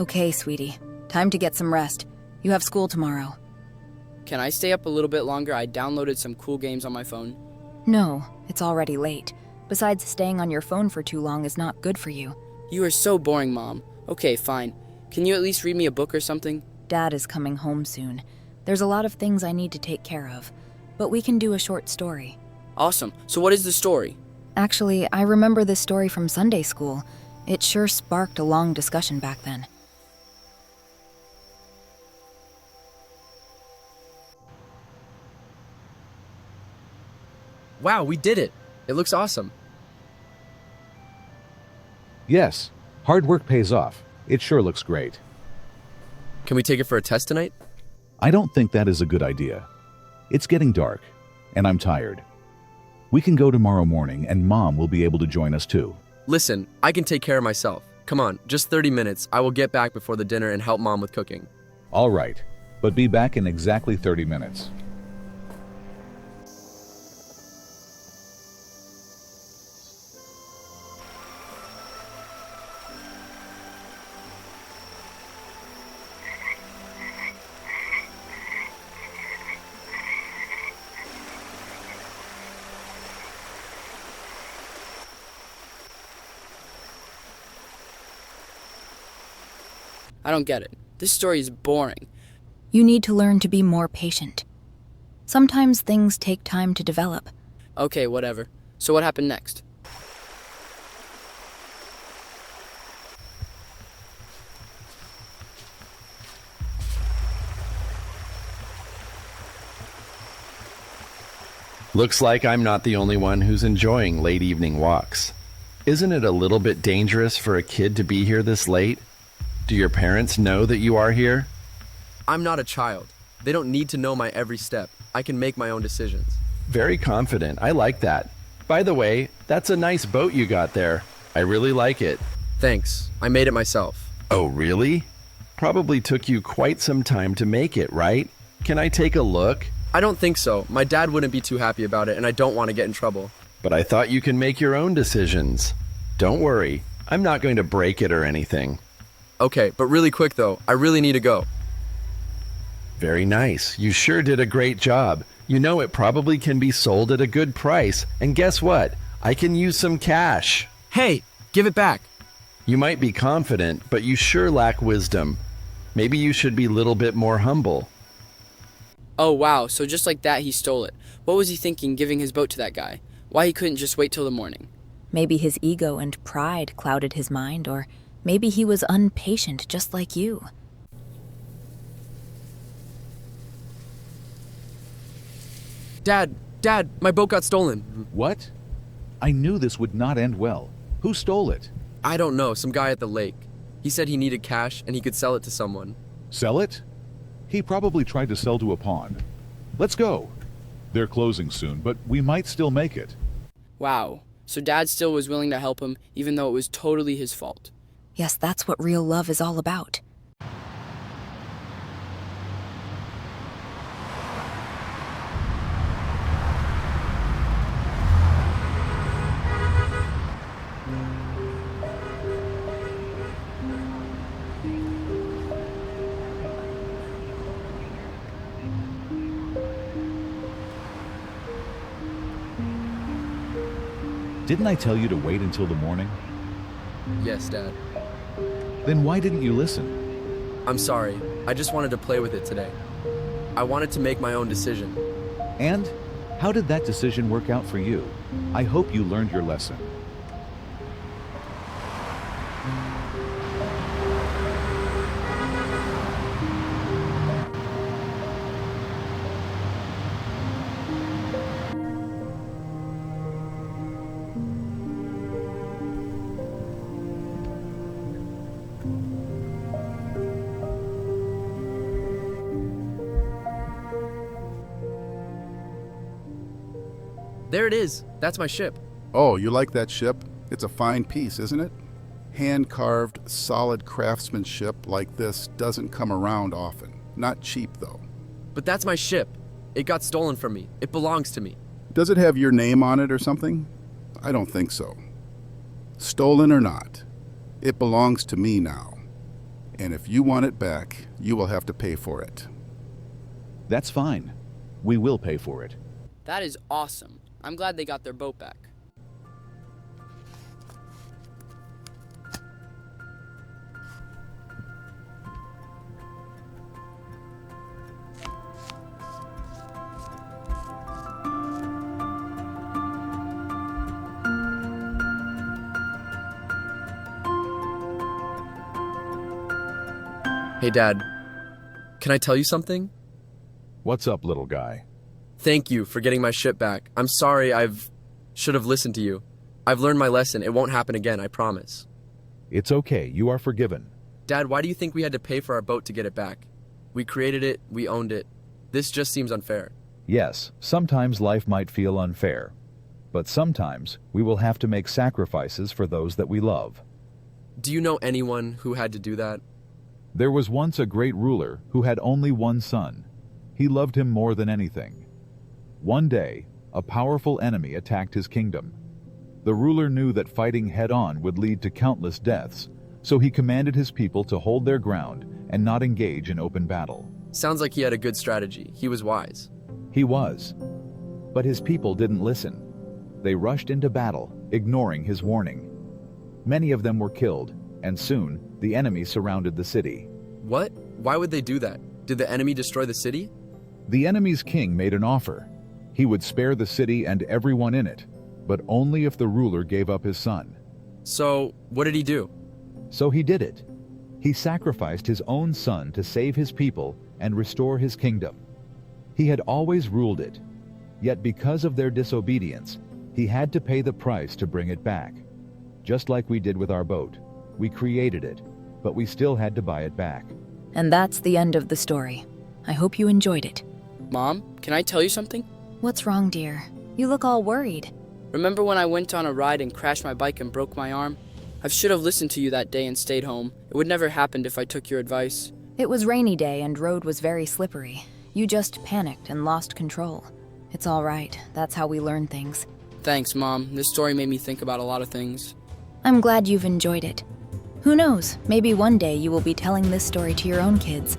Okay, sweetie. Time to get some rest. You have school tomorrow. Can I stay up a little bit longer? I downloaded some cool games on my phone. No, it's already late. Besides, staying on your phone for too long is not good for you. You are so boring, Mom. Okay, fine. Can you at least read me a book or something? Dad is coming home soon. There's a lot of things I need to take care of, but we can do a short story. Awesome. So what is the story? Actually, I remember this story from Sunday school. It sure sparked a long discussion back then. Wow, we did it! It looks awesome. Yes, hard work pays off. It sure looks great. Can we take it for a test tonight? I don't think that is a good idea. It's getting dark, and I'm tired. We can go tomorrow morning, and Mom will be able to join us too. Listen, I can take care of myself. Come on, just 30 minutes. I will get back before the dinner and help Mom with cooking. All right, but be back in exactly 30 minutes. I don't get it. This story is boring. You need to learn to be more patient. Sometimes things take time to develop. Okay, whatever. So what happened next? Looks like I'm not the only one who's enjoying late evening walks. Isn't it a little bit dangerous for a kid to be here this late? Do your parents know that you are here? I'm not a child. They don't need to know my every step. I can make my own decisions. Very confident. I like that. By the way, that's a nice boat you got there. I really like it. Thanks. I made it myself. Oh, really? Probably took you quite some time to make it, right? Can I take a look? I don't think so. My dad wouldn't be too happy about it, and I don't want to get in trouble. But I thought you can make your own decisions. Don't worry. I'm not going to break it or anything. Okay, but really quick though, I really need to go. Very nice. You sure did a great job. You know it probably can be sold at a good price. And guess what? I can use some cash. Hey, give it back. You might be confident, but you sure lack wisdom. Maybe you should be a little bit more humble. Oh wow, so just like that he stole it. What was he thinking giving his boat to that guy? Why he couldn't just wait till the morning? Maybe his ego and pride clouded his mind, or maybe he was impatient just like you. Dad, my boat got stolen. What? I knew this would not end well. Who stole it? I don't know, some guy at the lake. He said he needed cash and he could sell it to someone. Sell it? He probably tried to sell to a pawn. Let's go. They're closing soon, but we might still make it. Wow, so Dad still was willing to help him even though it was totally his fault. Yes, that's what real love is all about. Didn't I tell you to wait until the morning? Yes, Dad. Then why didn't you listen? I'm sorry. I just wanted to play with it today. I wanted to make my own decision. And how did that decision work out for you? I hope you learned your lesson. There it is. That's my ship. Oh, you like that ship? It's a fine piece, isn't it? Hand-carved, solid craftsmanship like this doesn't come around often. Not cheap, though. But that's my ship. It got stolen from me. It belongs to me. Does it have your name on it or something? I don't think so. Stolen or not, it belongs to me now. And if you want it back, you will have to pay for it. That's fine. We will pay for it. That is awesome. I'm glad they got their boat back. Hey, Dad. Can I tell you something? What's up, little guy? Thank you for getting my ship back. I'm sorry should have listened to you. I've learned my lesson. It won't happen again, I promise. It's okay. You are forgiven. Dad, why do you think we had to pay for our boat to get it back? We created it, we owned it. This just seems unfair. Yes, sometimes life might feel unfair. But sometimes we will have to make sacrifices for those that we love. Do you know anyone who had to do that? There was once a great ruler who had only one son. He loved him more than anything. One day, a powerful enemy attacked his kingdom. The ruler knew that fighting head-on would lead to countless deaths, so he commanded his people to hold their ground and not engage in open battle. Sounds like he had a good strategy. He was wise. He was. But his people didn't listen. They rushed into battle, ignoring his warning. Many of them were killed, and soon the enemy surrounded the city. What? Why would they do that? Did the enemy destroy the city? The enemy's king made an offer. He would spare the city and everyone in it, but only if the ruler gave up his son. So, what did he do? So he did it. He sacrificed his own son to save his people and restore his kingdom. He had always ruled it, yet because of their disobedience, he had to pay the price to bring it back. Just like we did with our boat. We created it, but we still had to buy it back. And that's the end of the story. I hope you enjoyed it. Mom, can I tell you something? What's wrong, dear? You look all worried. Remember when I went on a ride and crashed my bike and broke my arm? I should have listened to you that day and stayed home. It would never happened if I took your advice. It was rainy day and road was very slippery. You just panicked and lost control. It's all right. That's how we learn things. Thanks, Mom. This story made me think about a lot of things. I'm glad you've enjoyed it. Who knows, maybe one day you will be telling this story to your own kids.